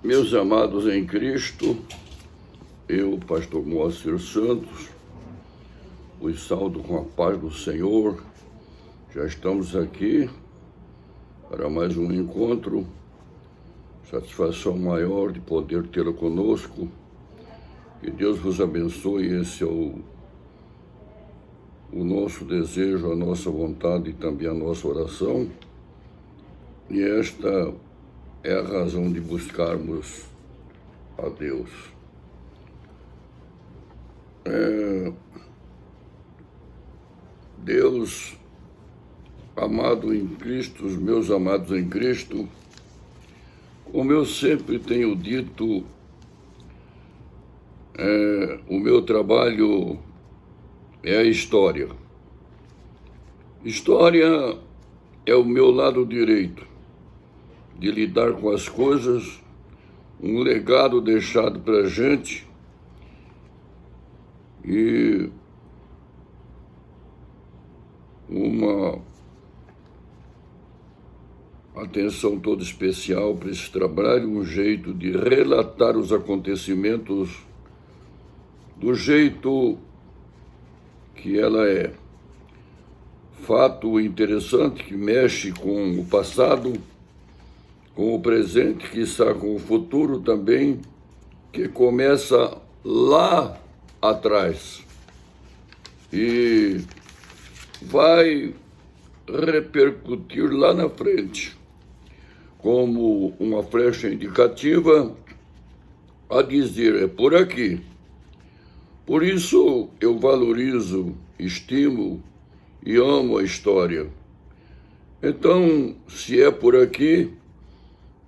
Meus amados em Cristo, eu, pastor Moacir Santos, os saúdo com a paz do Senhor. Já estamos aqui para mais um encontro. Satisfação maior de poder tê-lo conosco. Que Deus vos abençoe. Esse é o nosso desejo, a nossa vontade e também a nossa oração. E esta é a razão de buscarmos a Deus. Deus, amado em Cristo, os meus amados em Cristo, como eu sempre tenho dito, o meu trabalho é a história. História é o meu lado direito de lidar com as coisas, um legado deixado para a gente e uma atenção toda especial para esse trabalho, um jeito de relatar os acontecimentos do jeito que ela é. Fato interessante que mexe com o passado, com o presente, que está com o futuro também, que começa lá atrás e vai repercutir lá na frente como uma flecha indicativa a dizer, é por aqui. Por isso eu valorizo, estimo e amo a história. Então, se é por aqui,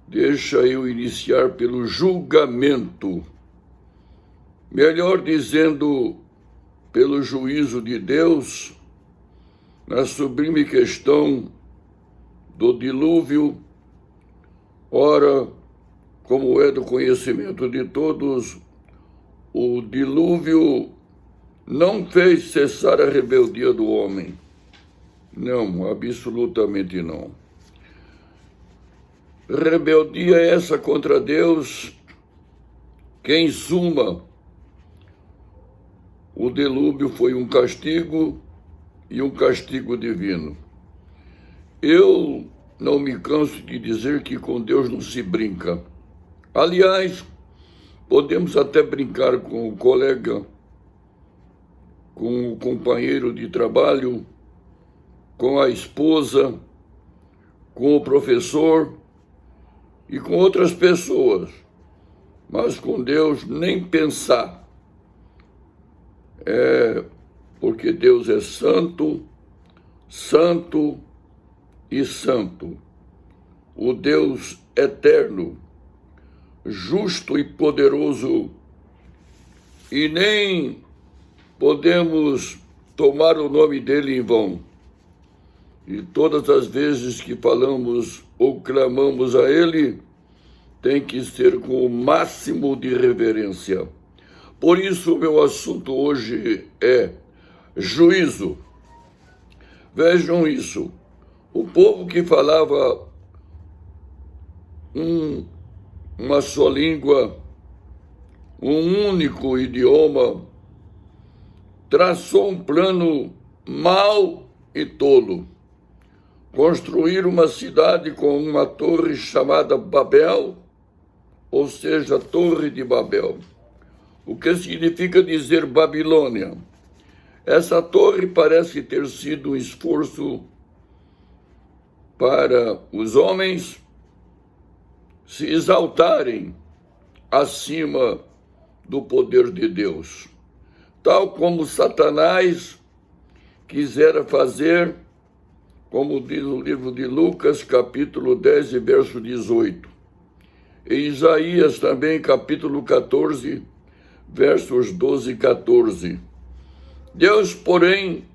deixa eu iniciar pelo julgamento, melhor dizendo, pelo juízo de Deus, na sublime questão do dilúvio. Ora, como é do conhecimento de todos, o dilúvio não fez cessar a rebeldia do homem. Não, absolutamente não. Rebeldia essa contra Deus, que em suma, o dilúvio foi um castigo e um castigo divino. Eu não me canso de dizer que com Deus não se brinca. Aliás, podemos até brincar com o colega, com o companheiro de trabalho, com a esposa, com o professor e com outras pessoas, mas com Deus nem pensar. Porque Deus é santo, santo e santo. O Deus eterno, justo e poderoso, e nem podemos tomar o nome dele em vão. E todas as vezes que falamos ou clamamos a ele, tem que ser com o máximo de reverência. Por isso, o meu assunto hoje é juízo. Vejam isso. O povo que falava uma só língua, um único idioma, traçou um plano mau e tolo. Construir uma cidade com uma torre chamada Babel, ou seja, Torre de Babel. O que significa dizer Babilônia? Essa torre parece ter sido um esforço para os homens se exaltarem acima do poder de Deus, tal como Satanás quisera fazer, como diz o livro de Lucas, capítulo 10, verso 18. E Isaías também, capítulo 14, versos 12 e 14. Deus, porém,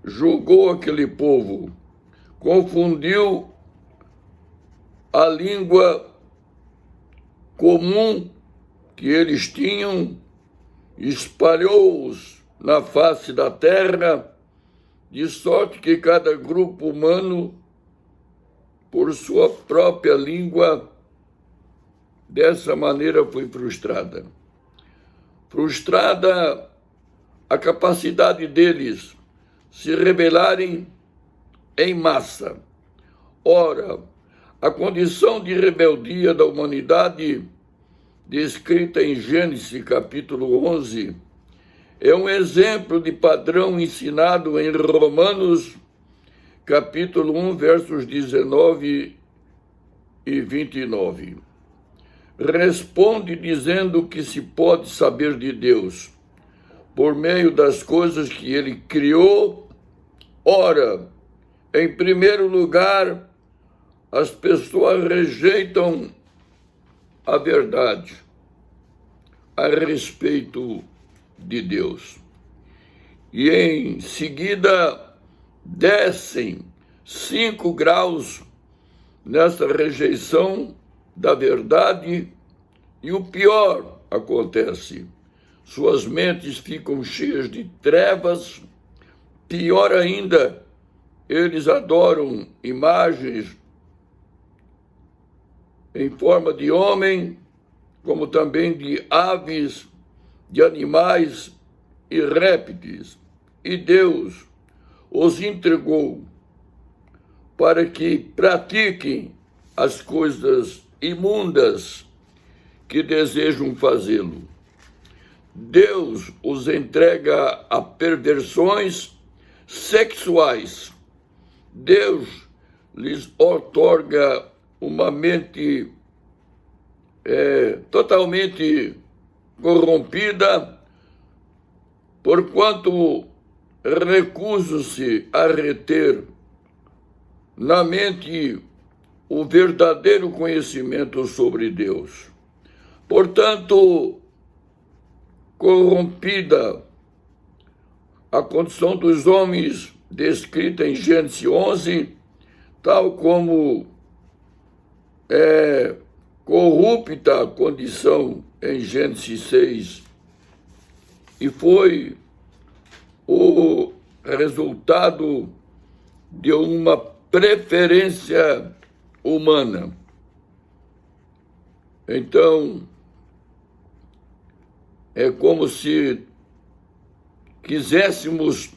julgou aquele povo, confundiu a língua comum que eles tinham, espalhou-os na face da terra, de sorte que cada grupo humano, por sua própria língua, dessa maneira foi frustrada. Frustrada a capacidade deles se rebelarem em massa. Ora, a condição de rebeldia da humanidade, descrita em Gênesis capítulo 11, é um exemplo de padrão ensinado em Romanos capítulo 1, versos 19 e 29. Responde dizendo que se pode saber de Deus por meio das coisas que ele criou. Ora, em primeiro lugar, as pessoas rejeitam a verdade a respeito de Deus. E em seguida, descem 5 graus nessa rejeição da verdade, e o pior acontece. Suas mentes ficam cheias de trevas. Pior ainda, eles adoram imagens em forma de homem, como também de aves, de animais e répteis. E Deus os entregou para que pratiquem as coisas imundas que desejam fazê-lo. Deus os entrega a perversões sexuais. Deus lhes outorga uma mente totalmente corrompida, porquanto recusam-se a reter na mente o verdadeiro conhecimento sobre Deus. Portanto, corrompida a condição dos homens descrita em Gênesis 11, tal como corrupta a condição em Gênesis 6, e foi o resultado de uma preferência humana. Então, é como se quiséssemos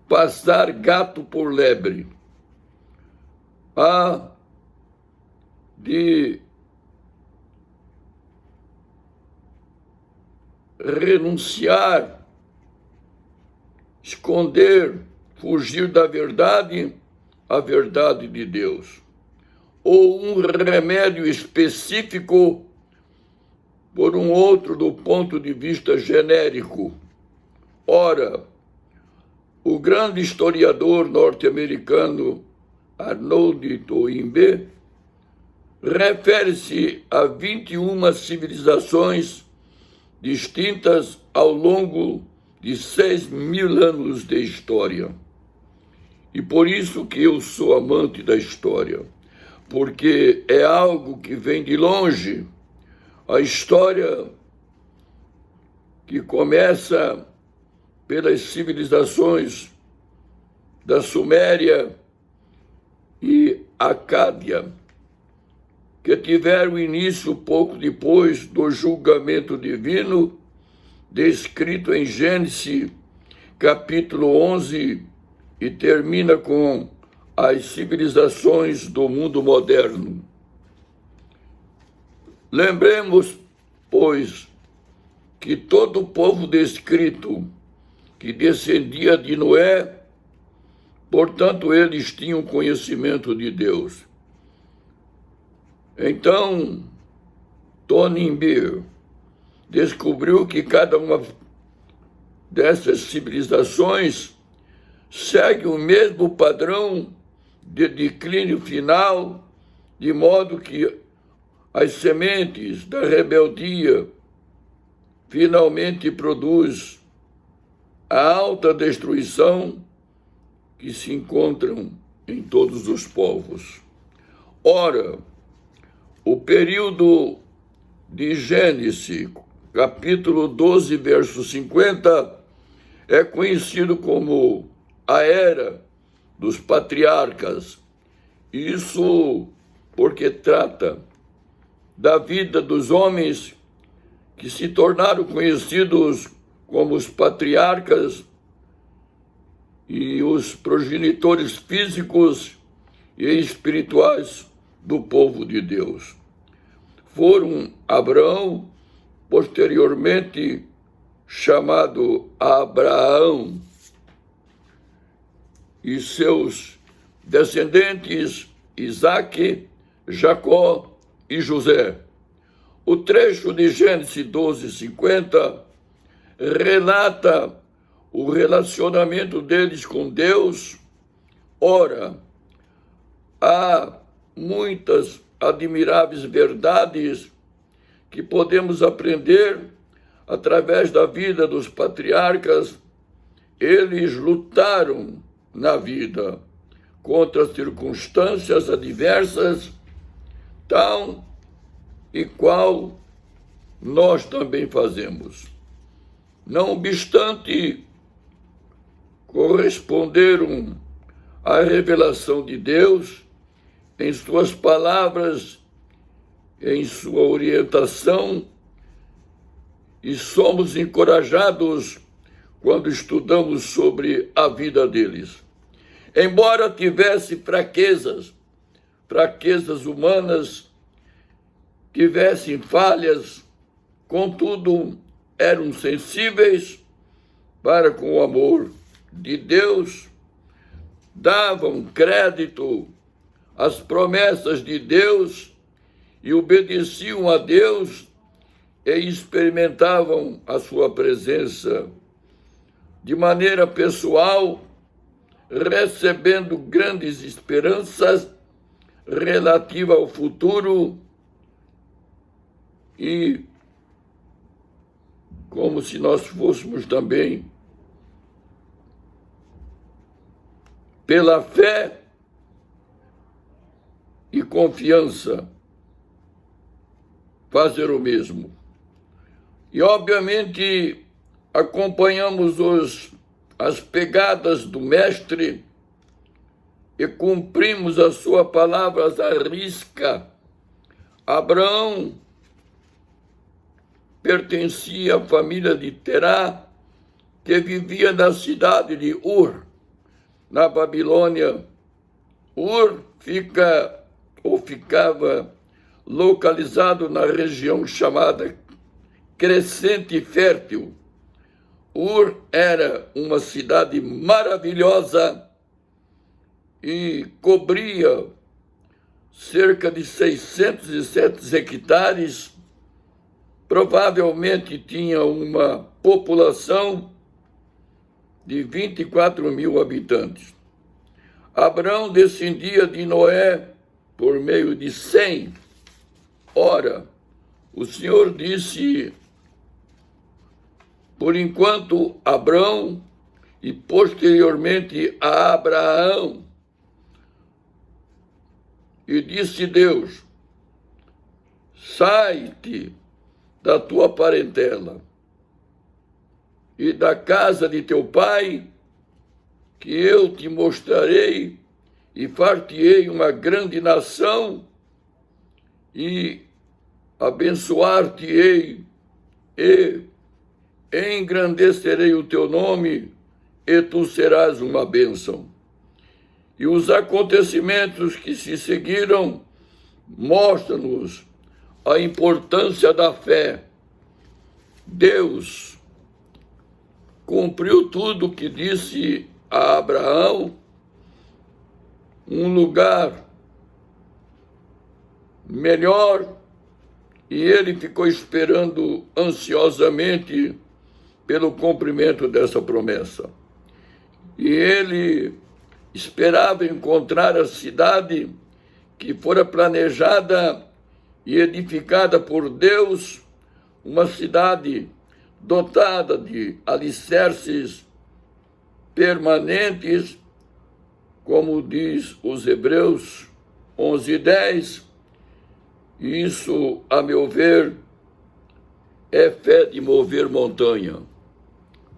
passar gato por lebre. Há de renunciar, esconder, fugir da verdade, a verdade de Deus, ou um remédio específico por um outro do ponto de vista genérico. Ora, o grande historiador norte-americano Arnold Toynbee refere-se a 21 civilizações distintas ao longo de 6.000 anos de história. E por isso que eu sou amante da história, porque é algo que vem de longe. A história que começa pelas civilizações da Suméria e Acádia, que tiveram início pouco depois do julgamento divino, descrito em Gênesis capítulo 11, e termina com as civilizações do mundo moderno. Lembremos, pois, que todo o povo descrito, que descendia de Noé, portanto, eles tinham conhecimento de Deus. Então, Toynbee descobriu que cada uma dessas civilizações segue o mesmo padrão de declínio final, de modo que as sementes da rebeldia finalmente produz a alta destruição que se encontram em todos os povos. Ora, o período de Gênesis, capítulo 12, verso 50, é conhecido como a era dos patriarcas. Isso porque trata da vida dos homens que se tornaram conhecidos como os patriarcas e os progenitores físicos e espirituais do povo de Deus. Foram Abraão, posteriormente chamado Abraão, e seus descendentes Isaque, Jacó e José. O trecho de Gênesis 12:50 relata o relacionamento deles com Deus. Ora, há muitas admiráveis verdades que podemos aprender através da vida dos patriarcas. Eles lutaram na vida contra circunstâncias adversas, tal e qual nós também fazemos. Não obstante, corresponderam à revelação de Deus em suas palavras, em sua orientação, e somos encorajados quando estudamos sobre a vida deles. Embora tivesse fraquezas humanas, tivessem falhas, contudo, eram sensíveis para com o amor de Deus, davam crédito às promessas de Deus e obedeciam a Deus e experimentavam a sua presença de maneira pessoal, recebendo grandes esperanças relativas ao futuro e como se nós fôssemos também, pela fé e confiança, fazer o mesmo. E, obviamente, acompanhamos as pegadas do Mestre e cumprimos a sua palavra à risca. Abraão pertencia à família de Terá, que vivia na cidade de Ur, na Babilônia. Ur ficava localizado na região chamada Crescente Fértil. Ur era uma cidade maravilhosa e cobria cerca de 607 hectares. Provavelmente tinha uma população de 24 mil habitantes. Abraão descendia de Noé por meio de Sem. Ora, o Senhor disse, por enquanto, Abraão e posteriormente a Abraão. E disse Deus, sai-te da tua parentela e da casa de teu pai, que eu te mostrarei, e far-te-ei uma grande nação, e abençoar-te-ei, e engrandecerei o teu nome, e tu serás uma bênção. E os acontecimentos que se seguiram mostram-nos a importância da fé. Deus cumpriu tudo o que disse a Abraão, um lugar melhor, e ele ficou esperando ansiosamente pelo cumprimento dessa promessa. E ele esperava encontrar a cidade que fora planejada e edificada por Deus, uma cidade dotada de alicerces permanentes, como diz os Hebreus 11:10. Isso, a meu ver, é fé de mover montanha.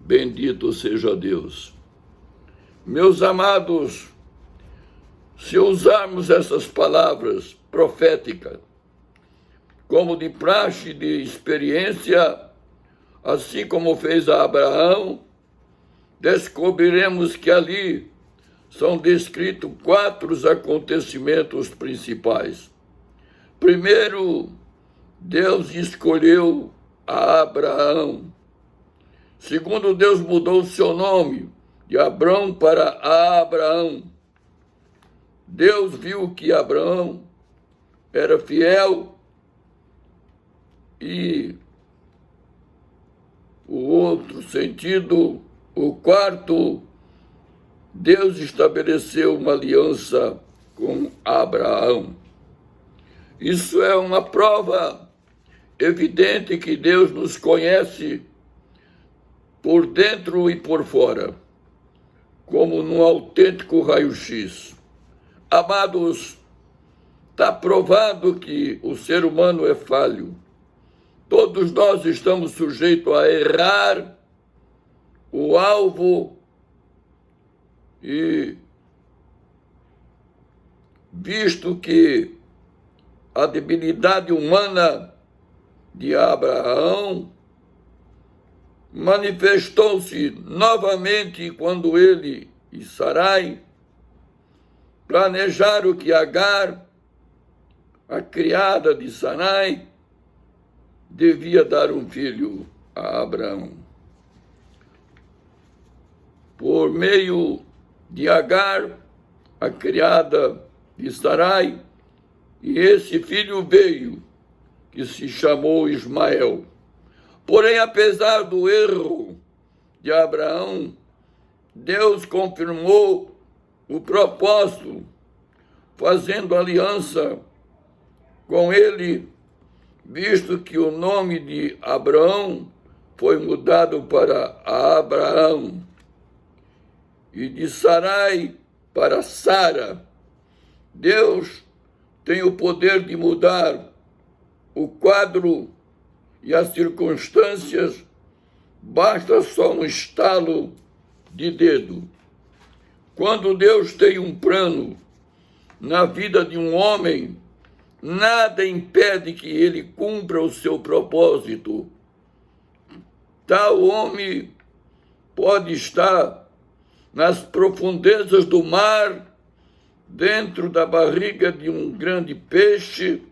Bendito seja Deus. Meus amados, se usarmos essas palavras proféticas como de praxe de experiência, assim como fez a Abraão, descobriremos que ali são descritos 4 acontecimentos principais. Primeiro, Deus escolheu a Abraão. Segundo, Deus mudou seu nome de Abrão para Abraão. Deus viu que Abraão era fiel e o outro sentido, o quarto, Deus estabeleceu uma aliança com Abraão. Isso é uma prova evidente que Deus nos conhece por dentro e por fora, como num autêntico raio-x. Amados, está provado que o ser humano é falho. Todos nós estamos sujeitos a errar o alvo e, visto que a debilidade humana de Abraão manifestou-se novamente quando ele e Sarai planejaram que Agar, a criada de Sarai, devia dar um filho a Abraão. Por meio de Agar, a criada de Sarai, e esse filho veio, que se chamou Ismael. Porém, apesar do erro de Abraão, Deus confirmou o propósito, fazendo aliança com ele, visto que o nome de Abraão foi mudado para Abraão e de Sarai para Sara. Deus tem o poder de mudar o quadro e as circunstâncias, basta só um estalo de dedo. Quando Deus tem um plano na vida de um homem, nada impede que ele cumpra o seu propósito. Tal homem pode estar nas profundezas do mar, dentro da barriga de um grande peixe.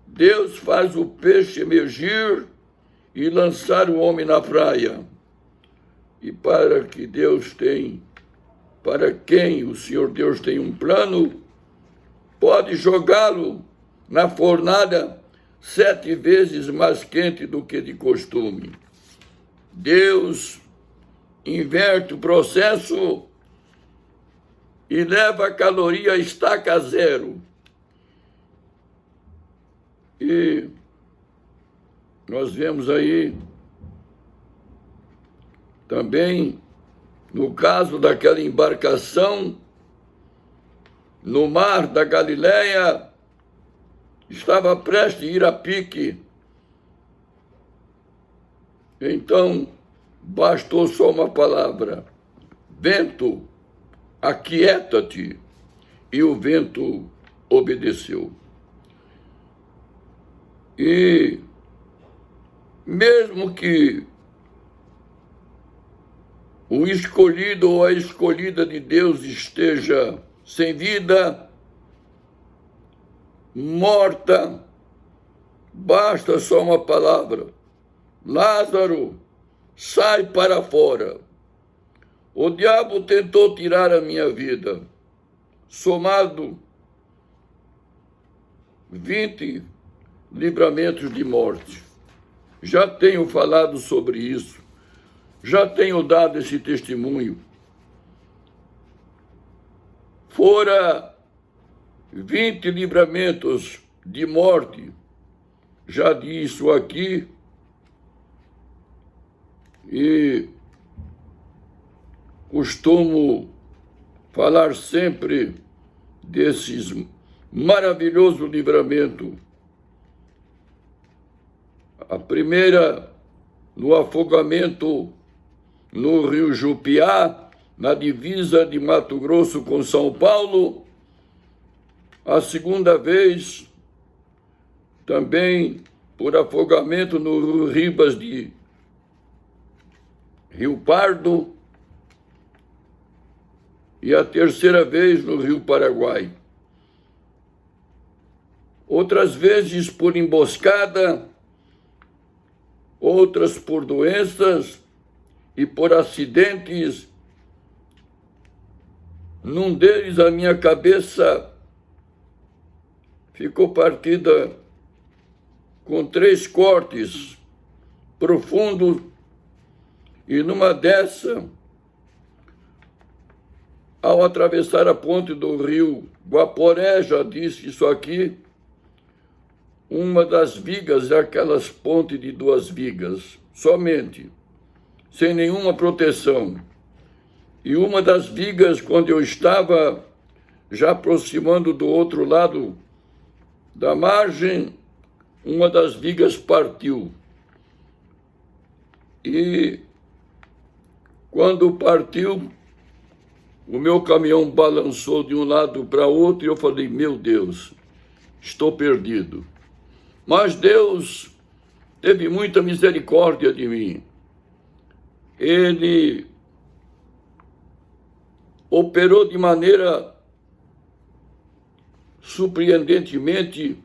Deus faz o peixe emergir e lançar o homem na praia. E para quem o Senhor Deus tem um plano, pode jogá-lo na fornalha 7 vezes mais quente do que de costume. Deus inverte o processo e leva a caloria a estaca zero. E nós vemos aí também, no caso daquela embarcação no mar da Galileia, estava prestes a ir a pique. Então, bastou só uma palavra: vento, aquieta-te. E o vento obedeceu. E mesmo que o escolhido ou a escolhida de Deus esteja sem vida, morta, basta só uma palavra: Lázaro, sai para fora. O diabo tentou tirar a minha vida, somado 20 livramentos de morte. Já tenho falado sobre isso, já tenho dado esse testemunho. Fora 20 livramentos de morte, já disse isso aqui, e costumo falar sempre desses maravilhosos livramentos. A primeira, no afogamento no Rio Jupiá, na divisa de Mato Grosso com São Paulo. A segunda vez, também por afogamento no Ribas de Rio Pardo e a terceira vez no Rio Paraguai. Outras vezes por emboscada, outras por doenças e por acidentes. Num deles, a minha cabeça ficou partida com 3 cortes profundos, e numa dessa, ao atravessar a ponte do rio Guaporé, já disse isso aqui, uma das vigas é aquelas pontes de 2 vigas, somente, sem nenhuma proteção. E uma das vigas, quando eu estava já aproximando do outro lado da margem, uma das vigas partiu. E quando partiu, o meu caminhão balançou de um lado para outro e eu falei, meu Deus, estou perdido. Mas Deus teve muita misericórdia de mim. Ele operou de maneira surpreendentemente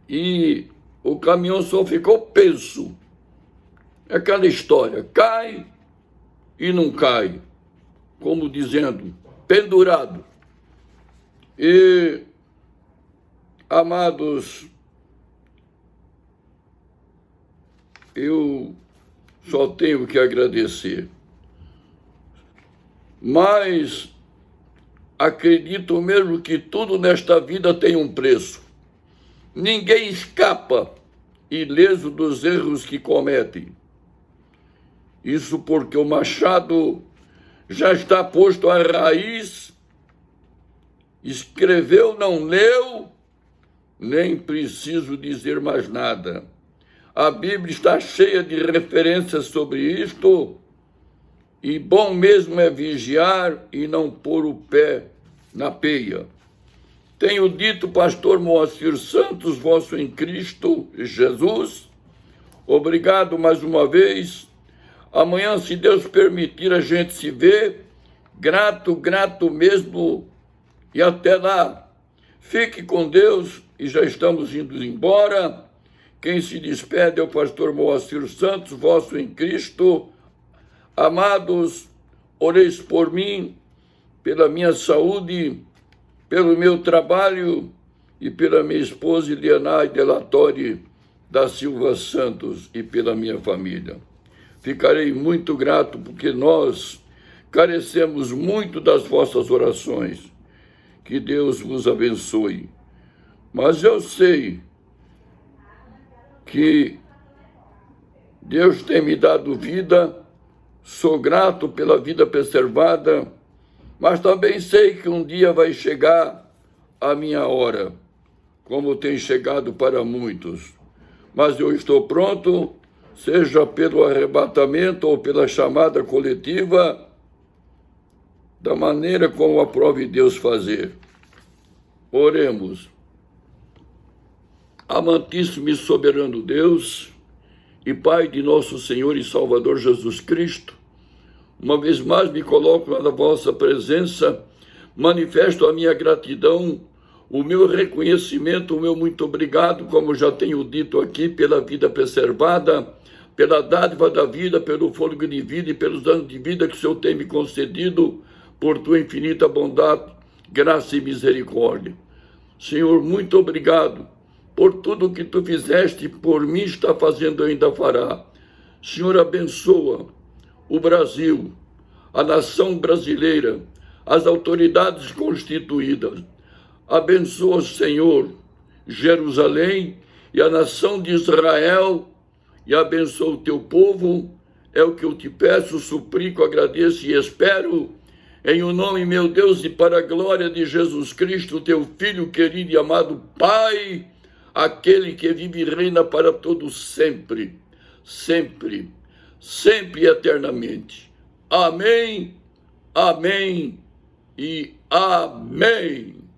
e o caminhão só ficou penso. É aquela história, cai e não cai, como dizendo, pendurado. E, amados, eu só tenho que agradecer. Mas acredito mesmo que tudo nesta vida tem um preço. Ninguém escapa ileso dos erros que cometem. Isso porque o machado já está posto à raiz, escreveu, não leu, nem preciso dizer mais nada. A Bíblia está cheia de referências sobre isto, e bom mesmo é vigiar e não pôr o pé na peia. Tenho dito, pastor Moacir Santos, vosso em Cristo Jesus, obrigado mais uma vez. Amanhã, se Deus permitir, a gente se vê. Grato mesmo. E até lá. Fique com Deus e já estamos indo embora. Quem se despede é o pastor Moacir Santos, vosso em Cristo. Amados, oreis por mim, pela minha saúde, pelo meu trabalho e pela minha esposa Eliana Delatori da Silva Santos e pela minha família. Ficarei muito grato porque nós carecemos muito das vossas orações. Que Deus vos abençoe. Mas eu sei que Deus tem me dado vida, sou grato pela vida preservada, mas também sei que um dia vai chegar a minha hora, como tem chegado para muitos. Mas eu estou pronto, seja pelo arrebatamento ou pela chamada coletiva, da maneira como aprove Deus fazer. Oremos. Amantíssimo e soberano Deus e Pai de nosso Senhor e Salvador Jesus Cristo, uma vez mais me coloco na vossa presença, manifesto a minha gratidão, o meu reconhecimento, o meu muito obrigado, como já tenho dito aqui, pela vida preservada, pela dádiva da vida, pelo fôlego de vida e pelos anos de vida que o Senhor tem me concedido, por tua infinita bondade, graça e misericórdia. Senhor, muito obrigado por tudo que tu fizeste, por mim está fazendo e ainda fará. Senhor, abençoa o Brasil, a nação brasileira, as autoridades constituídas. Abençoa, Senhor, Jerusalém e a nação de Israel, e abençoa o teu povo. É o que eu te peço, suplico, agradeço e espero, em o nome, meu Deus, e para a glória de Jesus Cristo, teu Filho querido e amado Pai, aquele que vive e reina para todos sempre, sempre, sempre e eternamente. Amém, amém e amém.